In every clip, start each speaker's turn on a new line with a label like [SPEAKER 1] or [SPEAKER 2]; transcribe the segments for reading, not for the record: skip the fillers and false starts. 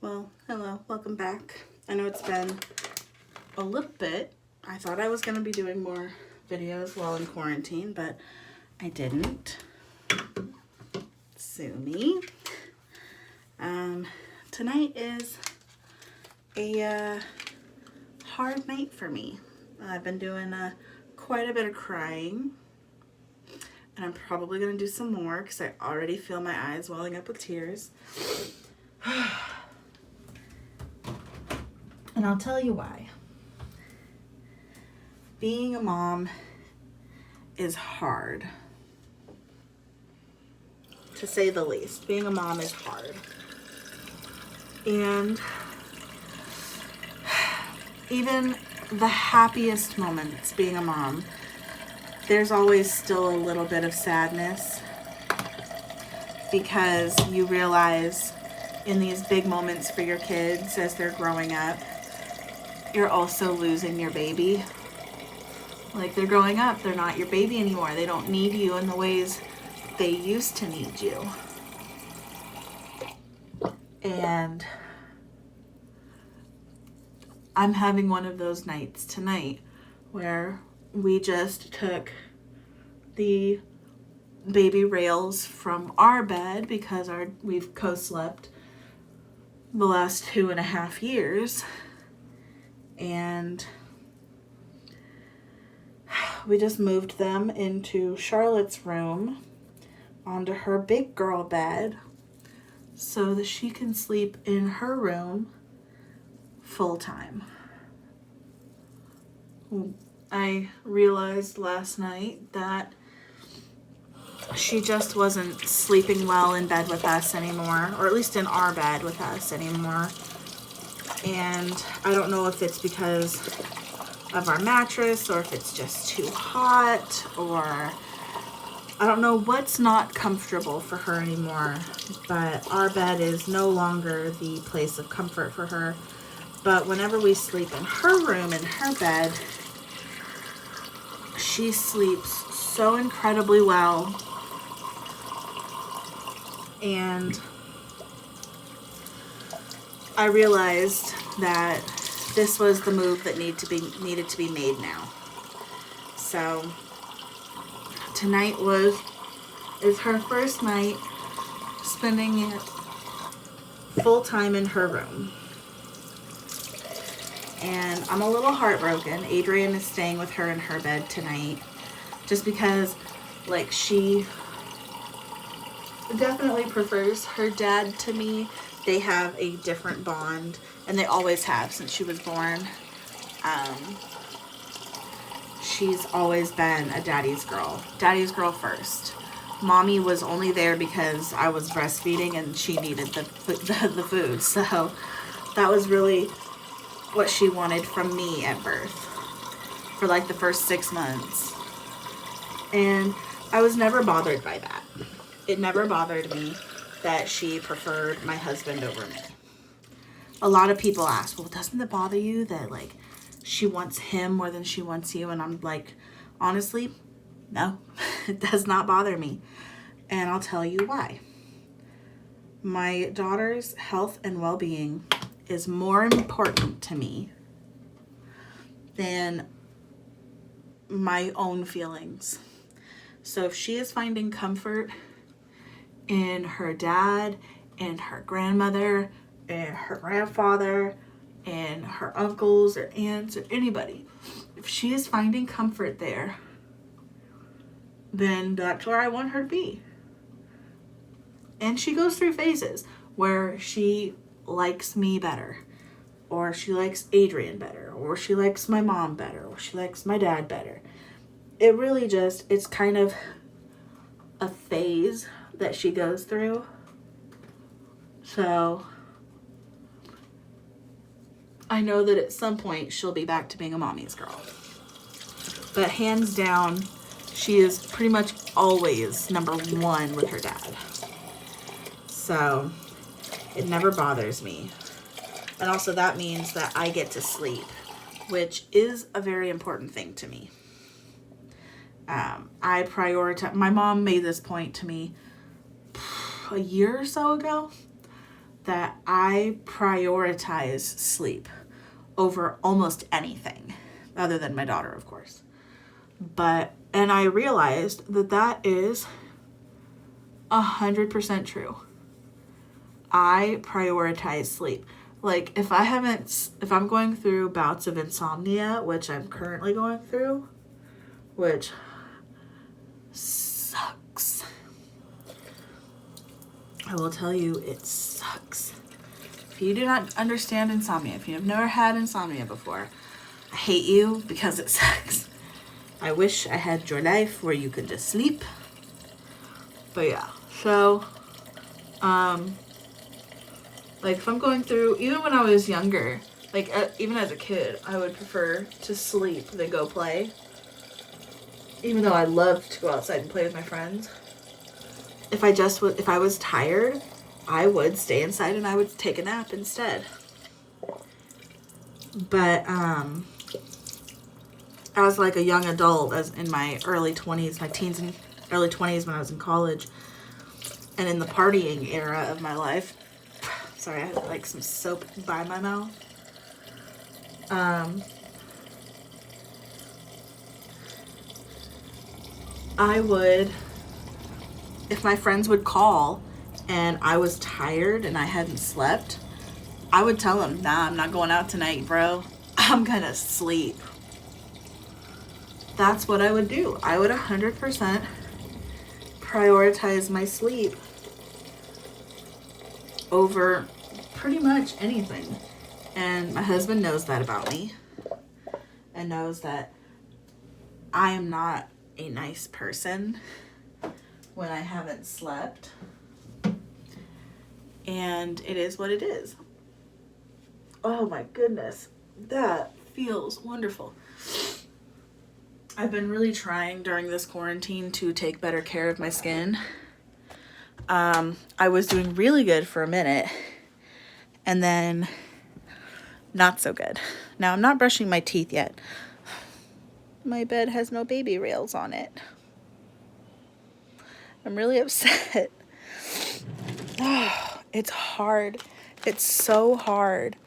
[SPEAKER 1] Well, hello, welcome back. I know it's been a little bit. I thought I was going to be doing more videos while in quarantine, but I didn't. Sue me. Tonight is a hard night for me. I've been doing quite a bit of crying, and I'm probably going to do some more because I already feel my eyes welling up with tears. And I'll tell you why. Being a mom is hard, to say the least. Being a mom is hard. And even the happiest moments being a mom, there's always still a little bit of sadness because you realize in these big moments for your kids as they're growing up, you're also losing your baby. Like, they're growing up, they're not your baby anymore. They don't need you in the ways they used to need you. And I'm having one of those nights tonight where we just took the baby Rails from our bed because we've co-slept the last 2.5 years, and we just moved them into Charlotte's room onto her big girl bed so that she can sleep in her room full time. I realized last night that she just wasn't sleeping well in bed with us anymore, or at least in our bed with us anymore. And I don't know if it's because of our mattress or if it's just too hot, or I don't know what's not comfortable for her anymore, but our bed is no longer the place of comfort for her. But whenever we sleep in her room, in her bed, she sleeps so incredibly well. And I realized that this was the move that needed to be made now. So tonight is her first night spending it full time in her room. And I'm a little heartbroken. Adrian is staying with her in her bed tonight just because, like, she definitely prefers her dad to me. They have a different bond, and they always have since she was born. She's always been a daddy's girl first. Mommy was only there because I was breastfeeding and she needed the food. So that was really what she wanted from me at birth for like the first 6 months. And I was never bothered by that. It never bothered me that she preferred my husband over me. A lot of people ask, well, doesn't it bother you that, like, she wants him more than she wants you? And I'm like, honestly, no, it does not bother me. And I'll tell you why. My daughter's health and well-being is more important to me than my own feelings. So if she is finding comfort in her dad and her grandmother and her grandfather and her uncles or aunts or anybody, if she is finding comfort there, then that's where I want her to be. And she goes through phases where she likes me better, or she likes Adrian better, or she likes my mom better, or she likes my dad better. It really just, it's kind of a phase that she goes through. So I know that at some point she'll be back to being a mommy's girl. But hands down, she is pretty much always number one with her dad. So it never bothers me. And also that means that I get to sleep, which is a very important thing to me. I prioritize, my mom made this point to me a year or so ago that I prioritize sleep over almost anything, other than my daughter, of course. And I realized that that is 100% true. I prioritize sleep. Like, if I'm going through bouts of insomnia, which I'm currently going through, which sucks. I will tell you, it sucks. If you do not understand insomnia, if you have never had insomnia before, I hate you because it sucks. I wish I had your life where you could just sleep. But yeah, so, like, if I'm going through, even when I was younger, like, even as a kid, I would prefer to sleep than go play. Even though I loved to go outside and play with my friends. If I was tired, I would stay inside and I would take a nap instead. But, as like a young adult, as in my early 20s, my teens and early 20s when I was in college, and in the partying era of my life, sorry, I had like some soap by my mouth. I would, if my friends would call and I was tired and I hadn't slept, I would tell them, nah, I'm not going out tonight, bro. I'm gonna sleep. That's what I would do. I would 100% prioritize my sleep over pretty much anything. And my husband knows that about me, and knows that I am not a nice person when I haven't slept. And it is what it is. Oh my goodness. That feels wonderful. I've been really trying during this quarantine to take better care of my skin. I was doing really good for a minute, and then not so good. Now, I'm not brushing my teeth yet. My bed has no baby rails on it. I'm really upset. Oh, it's hard. It's so hard.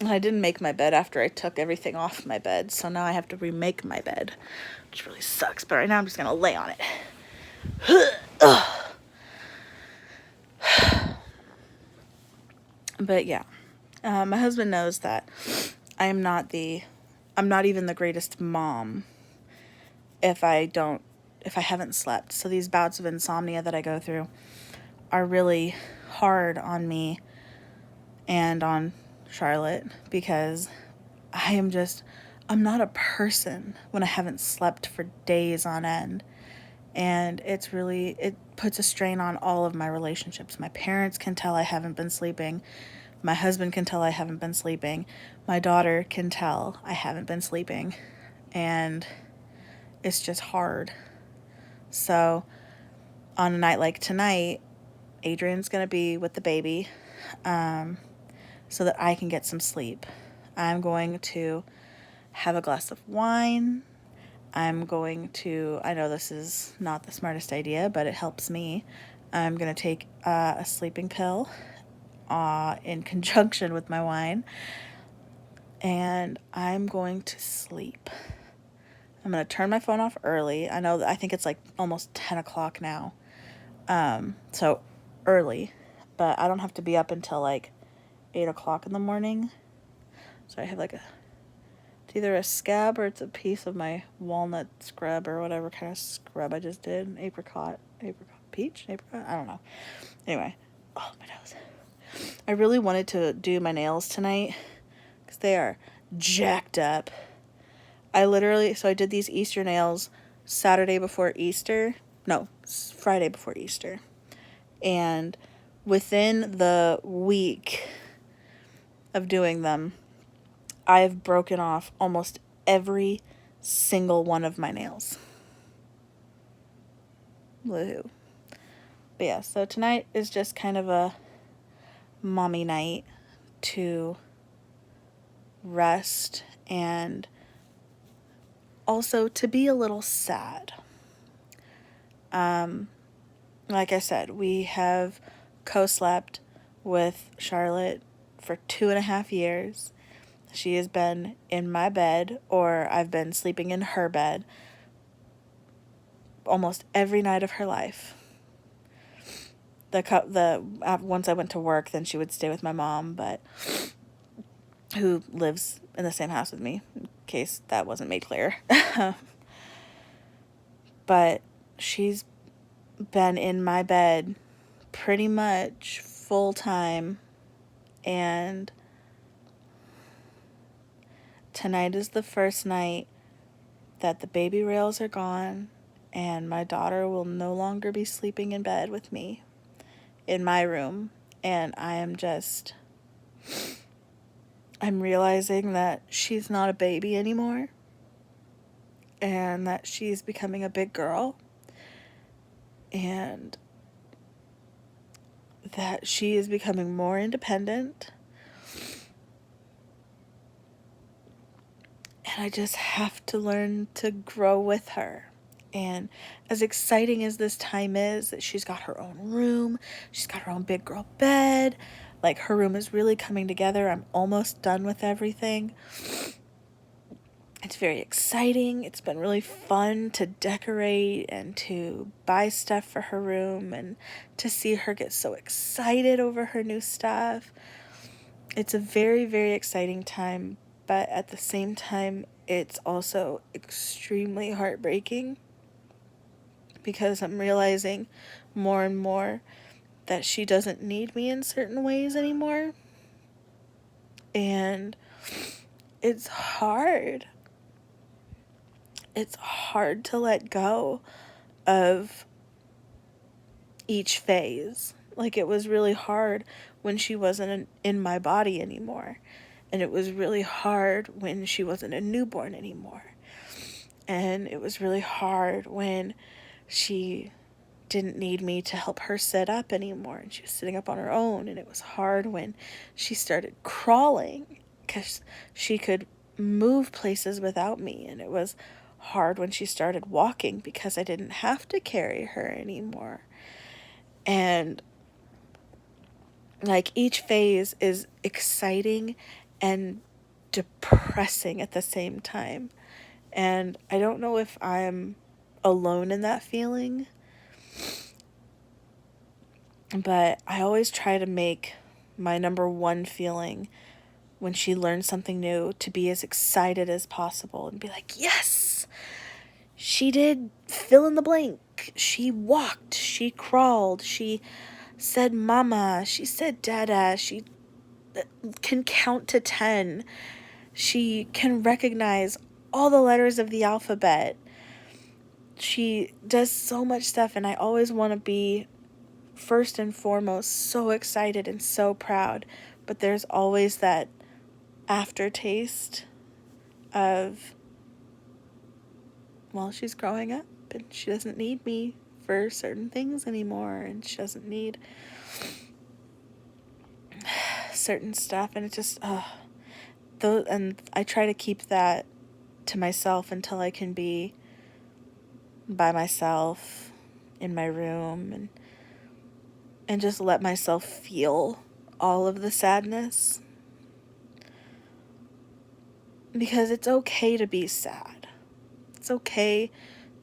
[SPEAKER 1] I didn't make my bed after I took everything off my bed, so now I have to remake my bed, which really sucks. But right now I'm just gonna lay on it. But yeah, my husband knows that I'm not even the greatest mom if I haven't slept. So these bouts of insomnia that I go through are really hard on me and on Charlotte, because I'm not a person when I haven't slept for days on end. And it puts a strain on all of my relationships. My parents can tell I haven't been sleeping. My husband can tell I haven't been sleeping. My daughter can tell I haven't been sleeping. And it's just hard. So on a night like tonight, Adrian's going to be with the baby, so that I can get some sleep. I'm going to have a glass of wine. I know this is not the smartest idea, but it helps me. I'm going to take a sleeping pill in conjunction with my wine, and I'm going to sleep. I'm going to turn my phone off early. I think it's like almost 10 o'clock now. So early, but I don't have to be up until like 8 o'clock in the morning. So I have like it's either a scab or it's a piece of my walnut scrub or whatever kind of scrub I just did. Peach? Apricot? I don't know. Anyway, oh, my nose. I really wanted to do my nails tonight because they are jacked up. I did these Easter nails Friday before Easter. And within the week of doing them, I've broken off almost every single one of my nails. Woohoo. But yeah, so tonight is just kind of a mommy night to rest and also to be a little sad. Like I said, we have co-slept with Charlotte for 2.5 years. She has been in my bed, or I've been sleeping in her bed almost every night of her life. Once I went to work, then she would stay with my mom, but who lives in the same house with me, in case that wasn't made clear. But she's been in my bed pretty much full time, and tonight is the first night that the baby rails are gone, and my daughter will no longer be sleeping in bed with me in my room. And I'm realizing that she's not a baby anymore, and that she's becoming a big girl, and that she is becoming more independent. And I just have to learn to grow with her. And as exciting as this time is, that she's got her own room, she's got her own big girl bed, like her room is really coming together. I'm almost done with everything. It's very exciting. It's been really fun to decorate and to buy stuff for her room and to see her get so excited over her new stuff. It's a very, very exciting time, but at the same time, it's also extremely heartbreaking, because I'm realizing more and more that she doesn't need me in certain ways anymore. And it's hard. It's hard to let go of each phase. Like, it was really hard when she wasn't in my body anymore. And it was really hard when she wasn't a newborn anymore. And it was really hard when she didn't need me to help her sit up anymore, and she was sitting up on her own. And it was hard when she started crawling, because she could move places without me. And it was hard when she started walking, because I didn't have to carry her anymore. And like, each phase is exciting and depressing at the same time. And I don't know if I'm alone in that feeling, but I always try to make my number one feeling when she learns something new to be as excited as possible and be like, yes, she did fill in the blank. She walked, she crawled, she said mama, she said dada, she can count to 10. She can recognize all the letters of the alphabet. She does so much stuff, and I always want to be first and foremost so excited and so proud. But there's always that aftertaste of, well, she's growing up and she doesn't need me for certain things anymore, and she doesn't need certain stuff. And it just, and I try to keep that to myself until I can be by myself in my room and just let myself feel all of the sadness. Because it's okay to be sad. It's okay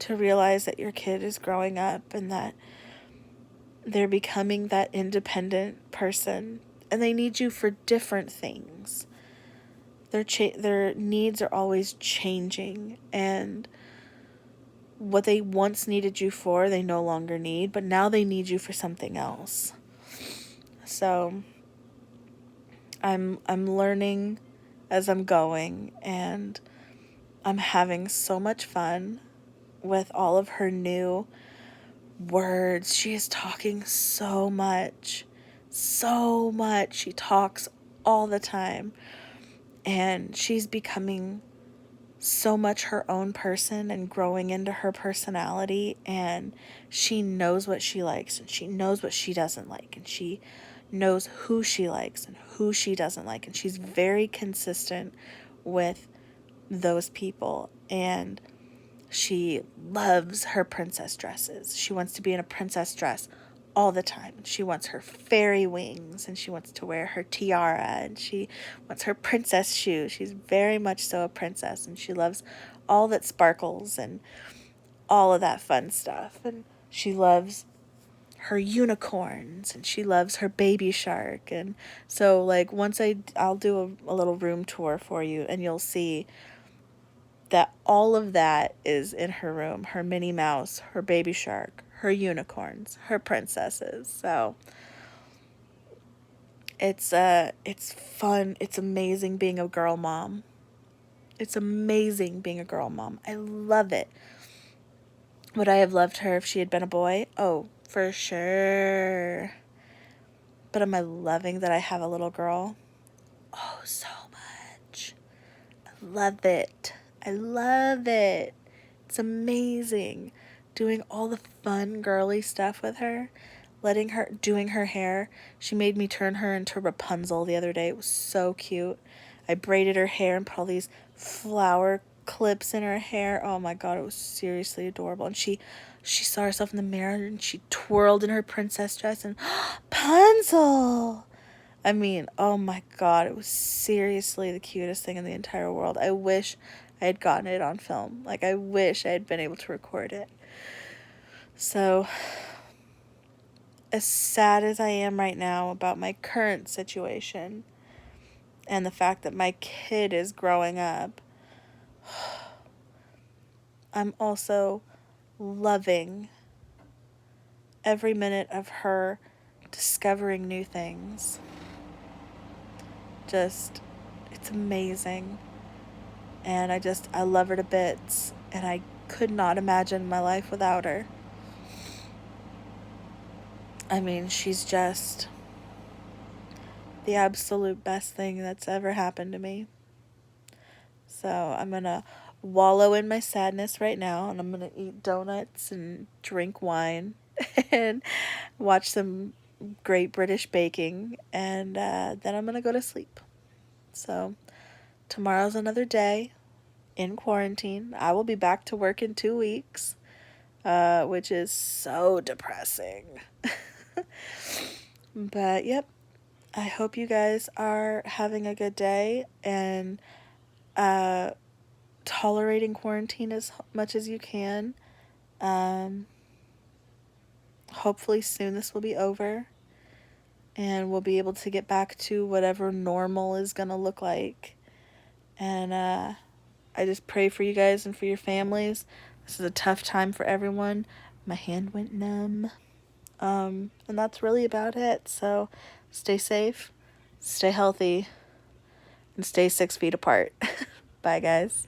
[SPEAKER 1] to realize that your kid is growing up and that they're becoming that independent person, and they need you for different things. Their needs are always changing, and what they once needed you for, they no longer need, but now they need you for something else. So I'm learning as I'm going, and I'm having so much fun with all of her new words. She is talking so much. She talks all the time, and she's becoming so much her own person and growing into her personality, and she knows what she likes and she knows what she doesn't like, and she knows who she likes and who she doesn't like, and she's very consistent with those people. And she loves her princess dresses. She wants to be in a princess dress all the time. She wants her fairy wings, and she wants to wear her tiara, and she wants her princess shoes. She's very much so a princess, and she loves all that sparkles and all of that fun stuff. And she loves her unicorns, and she loves her baby shark. And so, like, once I'll do a little room tour for you, and you'll see that all of that is in her room. Her Minnie Mouse, her baby shark, her unicorns, her princesses. So it's fun. It's amazing being a girl mom. It's amazing being a girl mom. I love it. Would I have loved her if she had been a boy? Oh, for sure. But am I loving that I have a little girl? Oh, so much. I love it. I love it. It's amazing. Doing all the fun girly stuff with her. Doing her hair. She made me turn her into Rapunzel the other day. It was so cute. I braided her hair and put all these flower clips in her hair. Oh my god, it was seriously adorable. And she saw herself in the mirror and she twirled in her princess dress and Rapunzel. I mean, oh my god, it was seriously the cutest thing in the entire world. I wish I had gotten it on film. Like, I wish I had been able to record it. So, as sad as I am right now about my current situation and the fact that my kid is growing up, I'm also loving every minute of her discovering new things. Just, it's amazing. And I love her to bits. And I could not imagine my life without her. I mean, she's just the absolute best thing that's ever happened to me. So I'm going to wallow in my sadness right now, and I'm going to eat donuts and drink wine and watch some Great British Baking, and then I'm going to go to sleep. So tomorrow's another day in quarantine. I will be back to work in 2 weeks, which is so depressing. But yep, I hope you guys are having a good day and tolerating quarantine as much as you can. Hopefully soon this will be over and we'll be able to get back to whatever normal is gonna look like. And I just pray for you guys and for your families. This is a tough time for everyone. My hand went numb. And that's really about it. So stay safe, stay healthy, and stay 6 feet apart. Bye, guys.